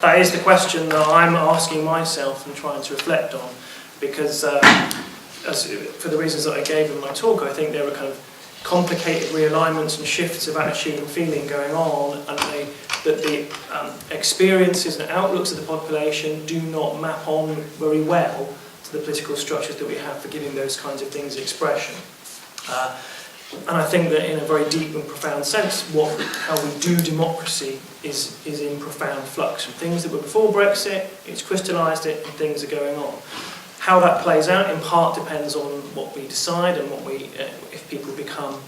That is the question that I'm asking myself and trying to reflect on, because for the reasons that I gave in my talk, I think there are kind of complicated realignments and shifts of attitude and feeling going on, and that the experiences and outlooks of the population do not map on very well to the political structures that we have for giving those kinds of things expression. And I think that in a very deep and profound sense, how we do democracy is in profound flux. And things that were before Brexit, it's crystallised it, and things are going on. How that plays out in part depends on what we decide and if people become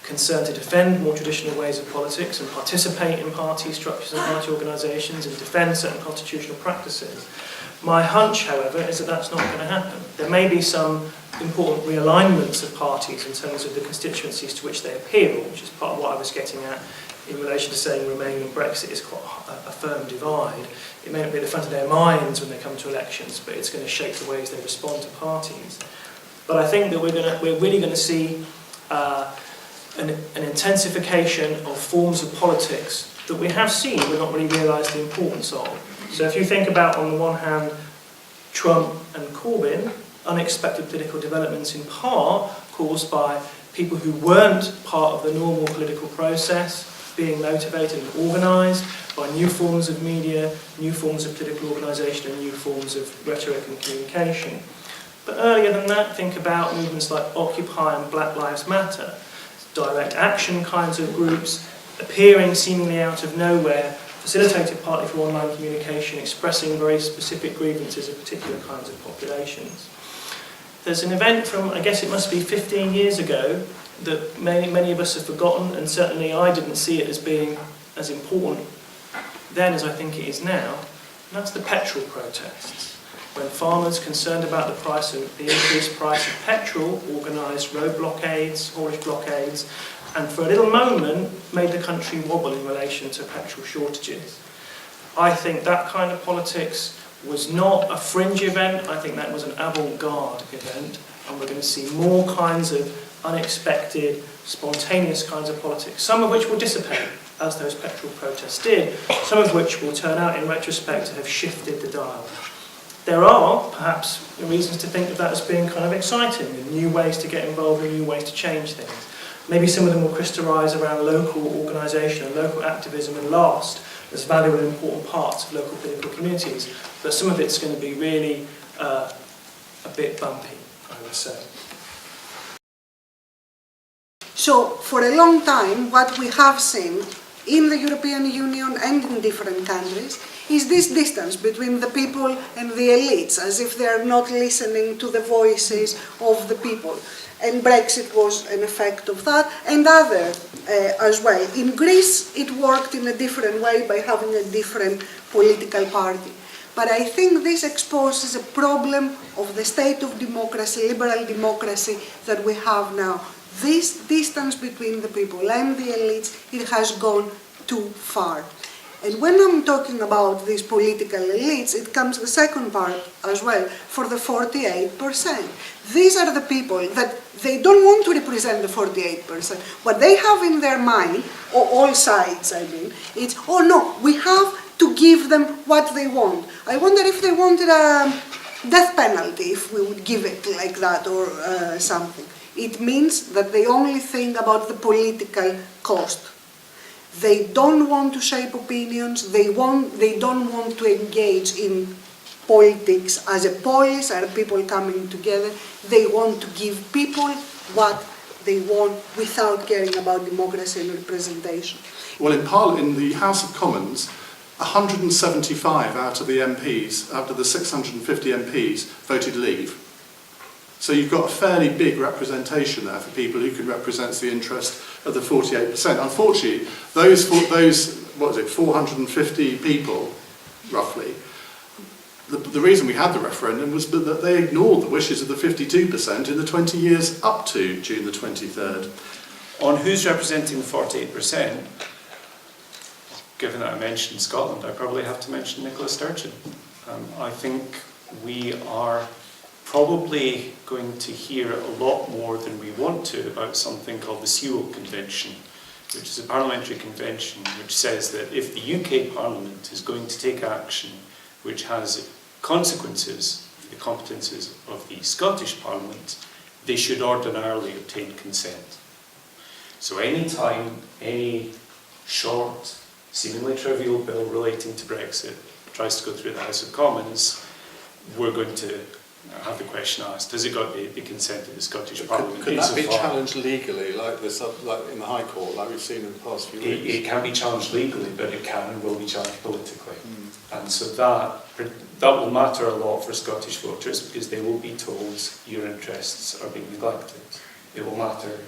concerned to defend more traditional ways of politics and participate in party structures and party organisations and defend certain constitutional practices. My hunch, however, is that that's not going to happen. There may be some important realignments of parties in terms of the constituencies to which they appeal, which is part of what I was getting at in relation to saying Remain and Brexit is quite a firm divide. It may not be at the front of their minds when they come to elections, but it's going to shape the ways they respond to parties. But I think that we're really going to see an intensification of forms of politics that we have seen but not really realised the importance of. So if you think about, on the one hand, Trump and Corbyn, unexpected political developments in part caused by people who weren't part of the normal political process being motivated and organised by new forms of media, new forms of political organisation and new forms of rhetoric and communication. But earlier than that, think about movements like Occupy and Black Lives Matter, direct action kinds of groups appearing seemingly out of nowhere, facilitated partly through online communication, expressing very specific grievances of particular kinds of populations. There's an event from, I guess it must be 15 years ago, that many of us have forgotten, and certainly I didn't see it as being as important then as I think it is now, and that's the petrol protests. When farmers concerned about the increased price of petrol organised road blockades, haulage blockades, and for a little moment made the country wobble in relation to petrol shortages. I think that kind of politics was not a fringe event. I think that was an avant-garde event, and we're going to see more kinds of unexpected, spontaneous kinds of politics, some of which will dissipate, as those petrol protests did, some of which will turn out in retrospect to have shifted the dial. There are perhaps reasons to think of that as being kind of exciting, and new ways to get involved and new ways to change things. Maybe some of them will crystallise around local organisation and local activism and last as valuable and important parts of local political communities, but some of it's going to be really a bit bumpy, I would say. So, for a long time, what we have seen in the European Union and in different countries is this distance between the people and the elites, as if they are not listening to the voices of the people. And Brexit was an effect of that, and other as well. In Greece, it worked in a different way by having a different political party. But I think this exposes a problem of the state of democracy, liberal democracy, that we have now. This distance between the people and the elites, it has gone too far. And when I'm talking about these political elites, it comes the second part as well, for the 48%. These are the people that they don't want to represent the 48%. What they have in their mind, or all sides I mean, it's, oh no, we have to give them what they want. I wonder if they wanted a death penalty, if we would give it like that, or something. It means that they only think about the political cost. They don't want to shape opinions, they don't want to engage in politics as a polis, are people coming together. They want to give people what they want without caring about democracy and representation. Well, in the House of Commons, 175 out of the MPs, out of the 650 MPs, voted leave. So you've got a fairly big representation there for people who can represent the interest of the 48%. Unfortunately, those 450 people, roughly, the reason we had the referendum was that they ignored the wishes of the 52% in the 20 years up to June the 23rd. On who's representing the 48%, given that I mentioned Scotland, I probably have to mention Nicola Sturgeon. I think we are probably going to hear a lot more than we want to about something called the Sewell Convention which is a parliamentary convention which says that if the UK Parliament is going to take action which has consequences for the competences of the Scottish Parliament, they should ordinarily obtain consent. So any time any short, seemingly trivial bill relating to Brexit tries to go through the House of Commons, we're going to have the question asked, has it got the consent of the Scottish Parliament? Could that be challenged legally, like this, like in the High Court, like we've seen in the past few weeks? It can be challenged legally, but it can and will be challenged politically. And so that will matter a lot for Scottish voters, because they will be told your interests are being neglected. It will matter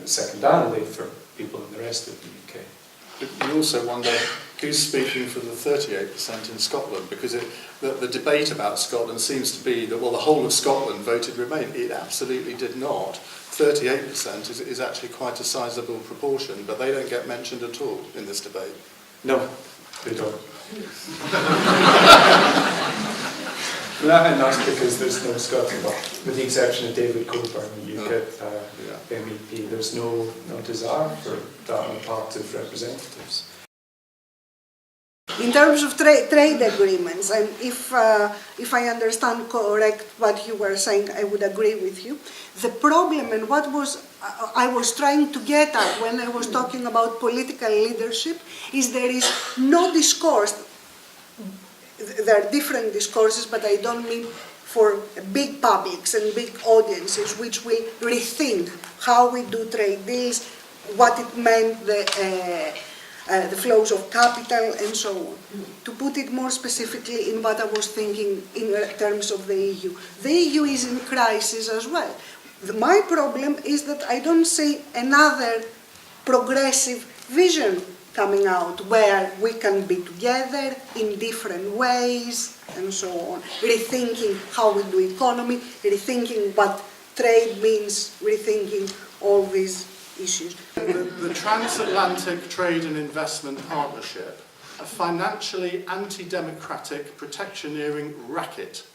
secondarily for people in the rest of the UK. But you also wonder who's speaking for the 38% in Scotland, because the debate about Scotland seems to be that, well, the whole of Scotland voted Remain. It absolutely did not. 38% is actually quite a sizable proportion, but they don't get mentioned at all in this debate. No, they don't. And that's because there's no Scotland, with the exception of David Coburn, the UKIP MEP, there's no desire for that on the part of representatives. In terms of trade agreements, and if I understand correct what you were saying, I would agree with you. The problem, and what I was trying to get at when I was talking about political leadership, is there is no discourse. There are different discourses, but I don't mean for big publics and big audiences which will rethink how we do trade deals, what it meant, the flows of capital and so on. To put it more specifically in what I was thinking in terms of the EU. The EU is in crisis as well. My problem is that I don't see another progressive vision coming out where we can be together in different ways and so on, rethinking how we do economy, rethinking what trade means, rethinking all these issues. The Transatlantic Trade and Investment Partnership, a financially anti-democratic protectioneering racket.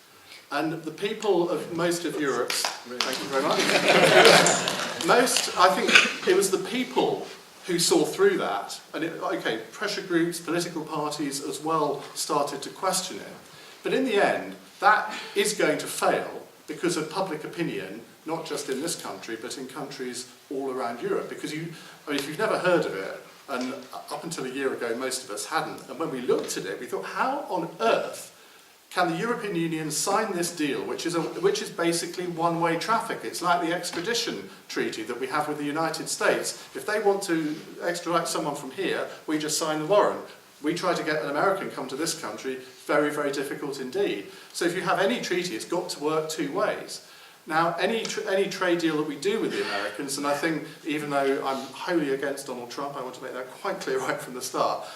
And the people of most of Europe's, thank you very much, I think it was the people who saw through that, and pressure groups, political parties as well started to question it. But in the end, that is going to fail because of public opinion, not just in this country, but in countries all around Europe. Because if you've never heard of it, and up until a year ago, most of us hadn't, and when we looked at it, we thought, how on earth can the European Union sign this deal, which is basically one-way traffic? It's like the extradition treaty that we have with the United States. If they want to extradite someone from here, we just sign the warrant. We try to get an American come to this country, very, very difficult indeed. So if you have any treaty, it's got to work two ways. Now, any trade deal that we do with the Americans, and I think even though I'm wholly against Donald Trump, I want to make that quite clear right from the start,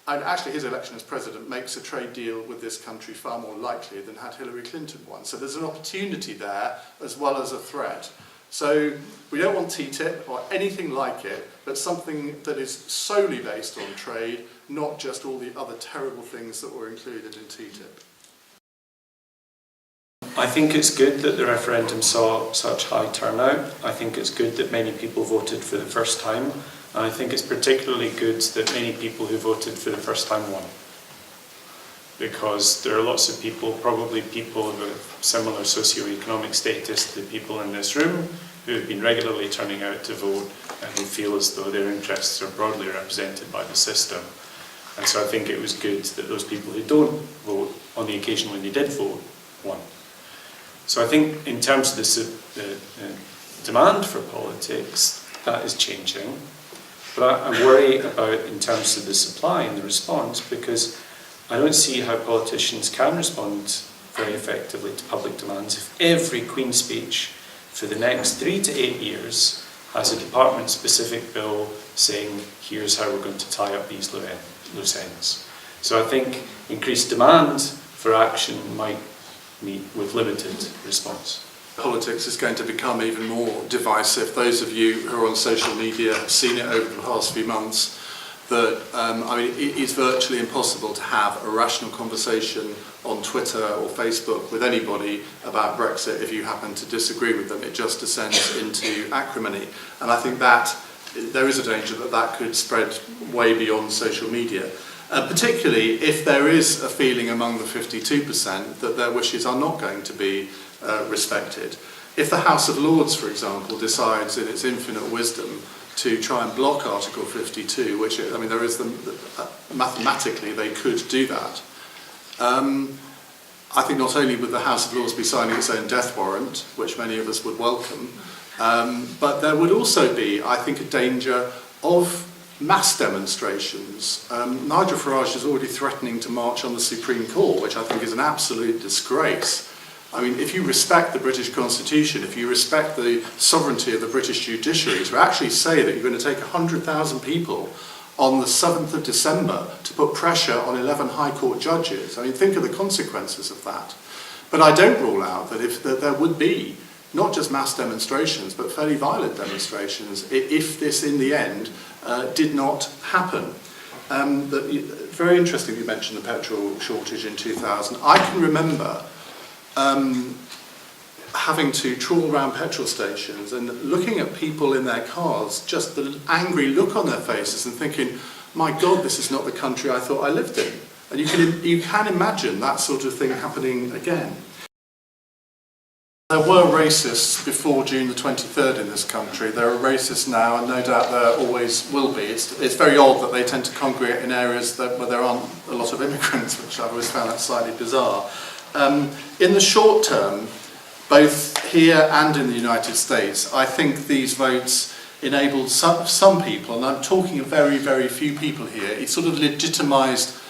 and actually his election as president makes a trade deal with this country far more likely than had Hillary Clinton won. So there's an opportunity there as well as a threat. So we don't want TTIP or anything like it, but something that is solely based on trade, not just all the other terrible things that were included in TTIP. I think it's good that the referendum saw such high turnout. I think it's good that many people voted for the first time. And I think it's particularly good that many people who voted for the first time won. Because there are lots of people, probably people of a similar socio-economic status to the people in this room, who have been regularly turning out to vote and who feel as though their interests are broadly represented by the system. And so I think it was good that those people who don't vote, on the occasion when they did vote, won. So I think in terms of the demand for politics, that is changing. But I worry about in terms of the supply and the response, because I don't see how politicians can respond very effectively to public demands if every Queen's speech for the next 3 to 8 years has a department-specific bill saying, here's how we're going to tie up these loose ends. So I think increased demand for action might meet with limited response. Politics is going to become even more divisive. Those of you who are on social media have seen it over the past few months that it is virtually impossible to have a rational conversation on Twitter or Facebook with anybody about Brexit if you happen to disagree with them. It just descends into acrimony. And I think that there is a danger that that could spread way beyond social media. Particularly if there is a feeling among the 52% that their wishes are not going to be respected. If the House of Lords, for example, decides in its infinite wisdom to try and block Article 52, which, I mean, there is mathematically they could do that. I think not only would the House of Lords be signing its own death warrant, which many of us would welcome, but there would also be, I think, a danger of mass demonstrations. Nigel Farage is already threatening to march on the Supreme Court, which I think is an absolute disgrace. I mean, if you respect the British Constitution, if you respect the sovereignty of the British judiciary, to actually say that you're going to take 100,000 people on the 7th of December to put pressure on 11 High Court judges, I mean, think of the consequences of that. But I don't rule out that there would be not just mass demonstrations, but fairly violent demonstrations if this, in the end, did not happen. Very interesting you mentioned the petrol shortage in 2000. I can remember having to trawl around petrol stations and looking at people in their cars, just the angry look on their faces and thinking, my God, this is not the country I thought I lived in. And you can imagine that sort of thing happening again. There were racists before June the 23rd in this country. There are racists now, and no doubt there always will be. It's very odd that they tend to congregate in areas where there aren't a lot of immigrants, which I've always found that slightly bizarre. In the short term, both here and in the United States, I think these votes enabled some people, and I'm talking of very, very few people here, it sort of legitimised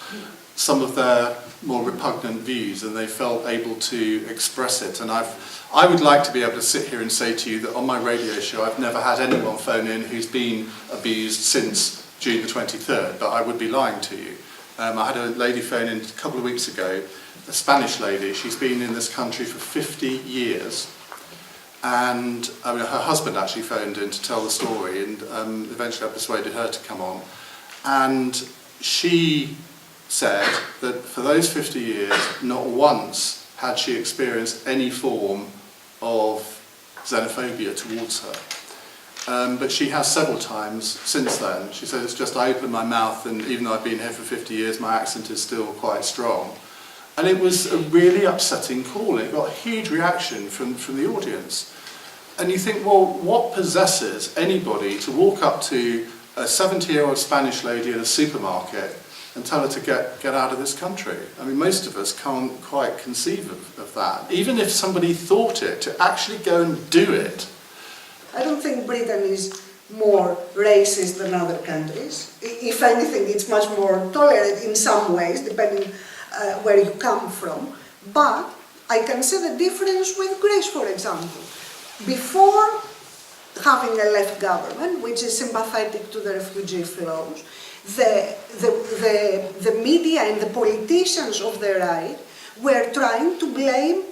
some of their more repugnant views, and they felt able to express it. And I would like to be able to sit here and say to you that on my radio show I've never had anyone phone in who's been abused since June the 23rd, but I would be lying to you. I had a lady phone in a couple of weeks ago, a Spanish lady. She's been in this country for 50 years, and her husband actually phoned in to tell the story, and eventually I persuaded her to come on. And she said that for those 50 years, not once had she experienced any form of xenophobia towards her. But she has several times since then. She said, it's just I open my mouth, and even though I've been here for 50 years, my accent is still quite strong. And it was a really upsetting call. It got a huge reaction from the audience. And you think, well, what possesses anybody to walk up to a 70-year-old Spanish lady in a supermarket and tell her to get out of this country? I mean, most of us can't quite conceive of that. Even if somebody thought it, to actually go and do it. I don't think Britain is more racist than other countries. If anything, it's much more tolerant in some ways, depending where you come from. But I can see the difference with Greece, for example. Before having a left government, which is sympathetic to the refugee flows, the media and the politicians of the right were trying to blame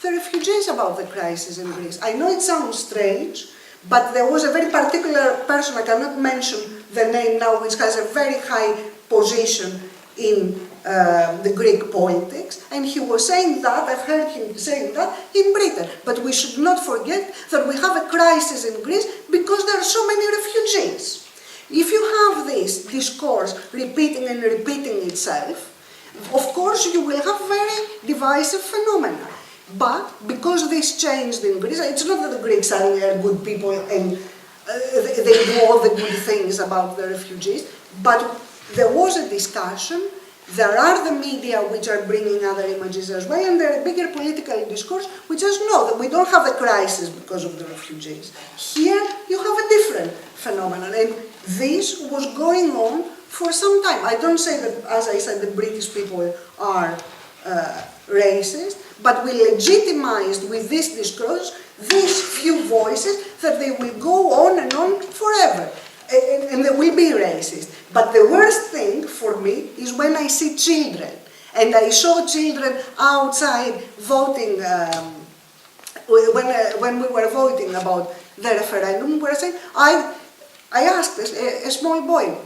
the refugees about the crisis in Greece. I know it sounds strange, but there was a very particular person, I cannot mention the name now, which has a very high position in the Greek politics, and he was saying that, I've heard him saying that, in Britain. But we should not forget that we have a crisis in Greece because there are so many refugees. If you have this discourse repeating and repeating itself, of course you will have very divisive phenomena. But because this changed in Greece, it's not that the Greeks are good people and they do all the good things about the refugees, but there was a discussion. There are the media which are bringing other images as well, and there are a bigger political discourse which says no, that we don't have a crisis because of the refugees. Here you have a different phenomenon, and this was going on for some time. I don't say that, as I said, the British people are racist, but we legitimized with this discourse these few voices that they will go on and on forever. And they will be racist. But the worst thing for me is when I see children. And I saw children outside voting, when we were voting about the referendum, where I asked a small boy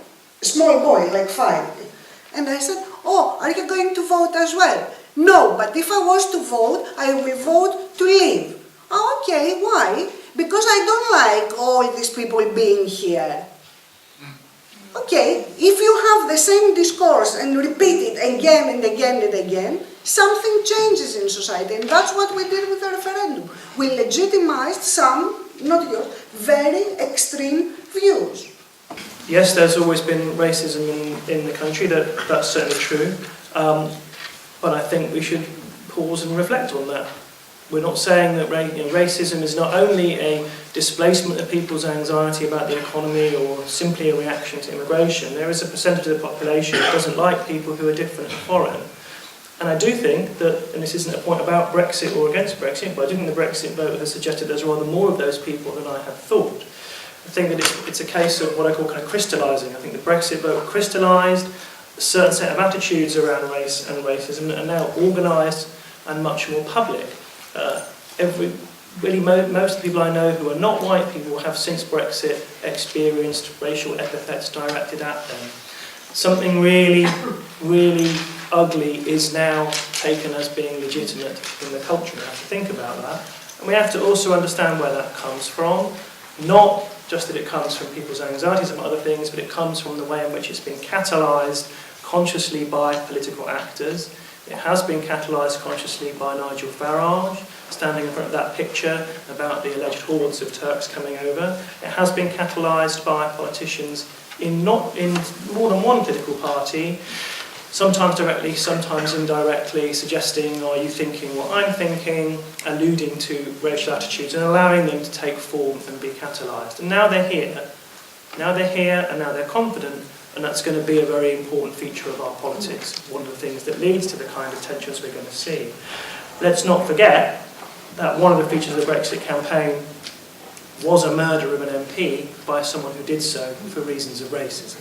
like 5, and I said, oh, are you going to vote as well? No, but if I was to vote, I will vote to leave. Oh, okay, why? Because I don't like all these people being here. Okay, if you have the same discourse and repeat it again and again and again, something changes in society, and that's what we did with the referendum. We legitimized some, not yours, very extreme views. Yes, there's always been racism in the country, that's certainly true. But I think we should pause and reflect on that. We're not saying that racism is not only a displacement of people's anxiety about the economy or simply a reaction to immigration. There is a percentage of the population that doesn't like people who are different and foreign. And I do think that, and this isn't a point about Brexit or against Brexit, but I do think the Brexit vote has suggested there's rather more of those people than I had thought. I think that it's a case of what I call kind of crystallising. I think the Brexit vote crystallised a certain set of attitudes around race and racism that are now organised and much more public. Most of the people I know who are not white people have since Brexit experienced racial epithets directed at them. Something really, really ugly is now taken as being legitimate in the culture. We have to think about that. And we have to also understand where that comes from. Not just that it comes from people's anxieties and other things, but it comes from the way in which it's been catalysed consciously by political actors. It has been catalysed consciously by Nigel Farage, standing in front of that picture about the alleged hordes of Turks coming over. It has been catalysed by politicians in more than one political party, sometimes directly, sometimes indirectly, suggesting, are you thinking what I'm thinking, alluding to racial attitudes and allowing them to take form and be catalysed. And now they're here. Now they're here and now they're confident, and that's going to be a very important feature of our politics, one of the things that leads to the kind of tensions we're going to see. Let's not forget that one of the features of the Brexit campaign was a murder of an MP by someone who did so for reasons of racism.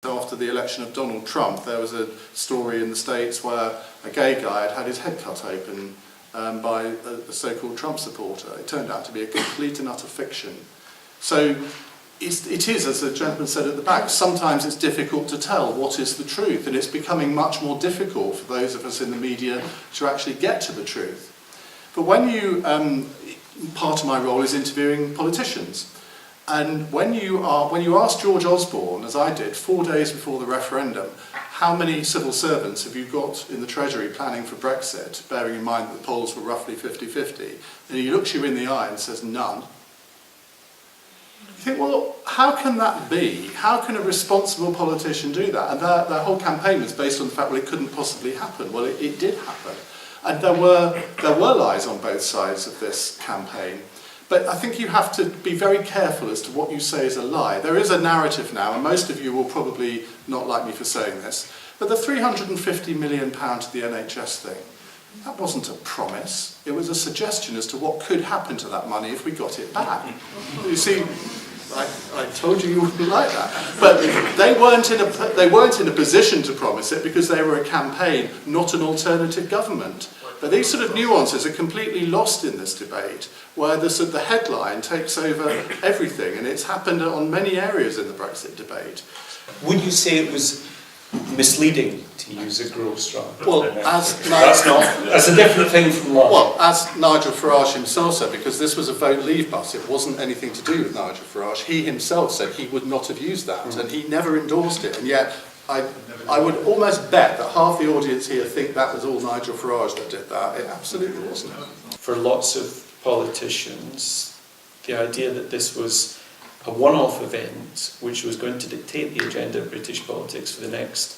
After the election of Donald Trump, there was a story in the States where a gay guy had his head cut open by a so-called Trump supporter. It turned out to be a complete and utter fiction. So it is, as the gentleman said at the back, sometimes it's difficult to tell what is the truth, and it's becoming much more difficult for those of us in the media to actually get to the truth. But when you, part of my role is interviewing politicians, and when you ask George Osborne, as I did, 4 days before the referendum, how many civil servants have you got in the Treasury planning for Brexit, bearing in mind that the polls were roughly 50-50, and he looks you in the eye and says none. You think, well, how can that be? How can a responsible politician do that? And their whole campaign was based on the fact, well, it couldn't possibly happen. Well, it did happen. And there were lies on both sides of this campaign. But I think you have to be very careful as to what you say is a lie. There is a narrative now, and most of you will probably not like me for saying this, but the £350 million to the NHS thing, that wasn't a promise. It was a suggestion as to what could happen to that money if we got it back. You see, I told you wouldn't like that. But they weren't in a position to promise it because they were a campaign, not an alternative government. But these sort of nuances are completely lost in this debate, where the headline takes over everything, and it's happened on many areas in the Brexit debate. Would you say it was misleading, to use a gross term? Well, that's a different thing from lying. Well, as Nigel Farage himself said, because this was a vote leave bus, it wasn't anything to do with Nigel Farage. He himself said he would not have used that, and he never endorsed it, and yet I would almost bet that half the audience here think that was all Nigel Farage that did that. It absolutely wasn't. For lots of politicians, the idea that this was a one-off event which was going to dictate the agenda of British politics for the next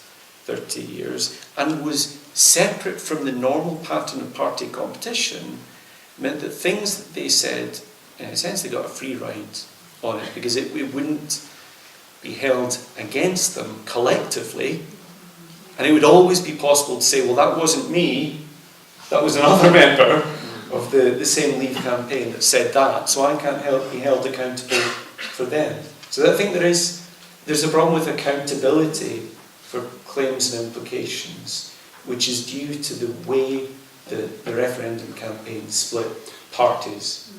30 years and was separate from the normal pattern of party competition meant that things that they said, in a sense, they got a free ride on it because it wouldn't be held against them collectively, and it would always be possible to say, well, that wasn't me, that was another member of the same Leave campaign that said that, so I can't be held accountable for them. So I think there's a problem with accountability for claims and implications, which is due to the way the referendum campaign split parties.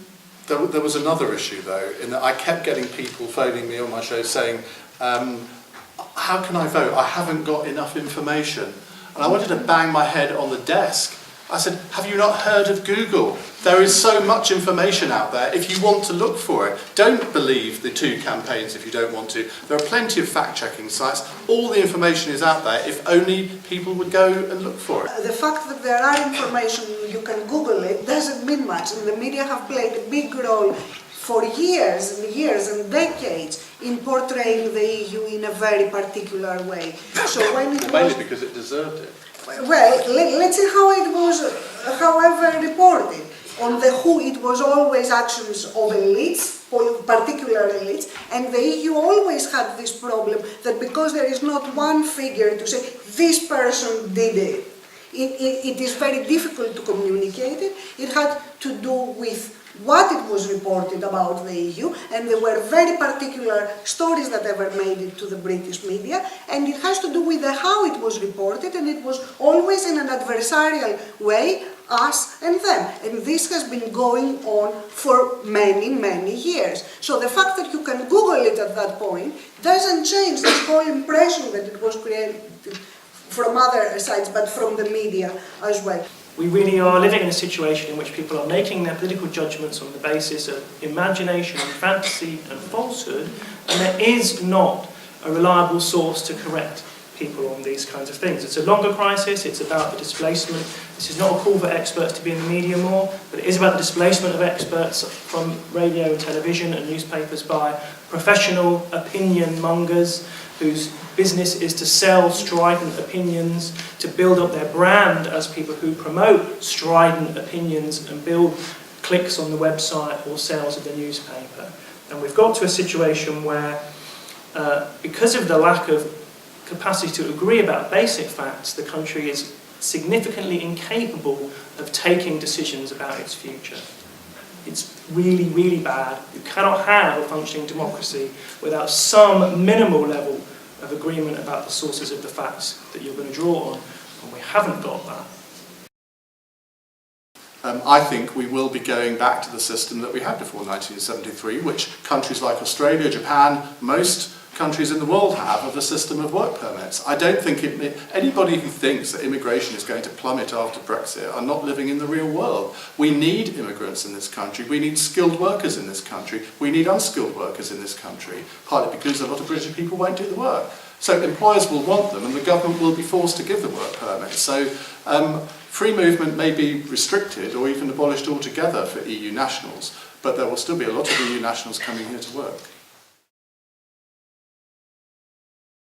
There was another issue, though, in that I kept getting people phoning me on my show saying, how can I vote? I haven't got enough information. And I wanted to bang my head on the desk I said, have you not heard of Google? There is so much information out there if you want to look for it. Don't believe the two campaigns if you don't want to. There are plenty of fact-checking sites. All the information is out there if only people would go and look for it. The fact that there are information, you can Google it, doesn't mean much, and the media have played a big role for years and years and decades in portraying the EU in a very particular way. So when it Mainly was, because it deserved it. well, let's see how it was, however reported. On the WHO, it was always actions of elites, particular elites, and the EU always had this problem that because there is not one figure to say, this person did it, it is very difficult to communicate it. It had to do with what it was reported about the EU, and there were very particular stories that ever made it to the British media, and it has to do with how it was reported, and it was always in an adversarial way, us and them. And this has been going on for many, many years. So the fact that you can Google it at that point doesn't change this whole impression that it was created from other sides, but from the media as well. We really are living in a situation in which people are making their political judgments on the basis of imagination and fantasy and falsehood, and there is not a reliable source to correct people on these kinds of things. It's a longer crisis, it's about the displacement. This is not a call for experts to be in the media more, but it is about the displacement of experts from radio and television and newspapers by professional opinion mongers whose business is to sell strident opinions, to build up their brand as people who promote strident opinions and build clicks on the website or sales of the newspaper. And we've got to a situation where, because of the lack of capacity to agree about basic facts, the country is significantly incapable of taking decisions about its future. It's really, really bad. You cannot have a functioning democracy without some minimal level of agreement about the sources of the facts that you're going to draw on, and we haven't got that. I think we will be going back to the system that we had before 1973, which countries like Australia, Japan, most countries in the world have, of a system of work permits. I don't think anybody who thinks that immigration is going to plummet after Brexit are not living in the real world. We need immigrants in this country. We need skilled workers in this country. We need unskilled workers in this country, partly because a lot of British people won't do the work. So employers will want them, and the government will be forced to give the work permits. So free movement may be restricted or even abolished altogether for EU nationals, but there will still be a lot of EU nationals coming here to work.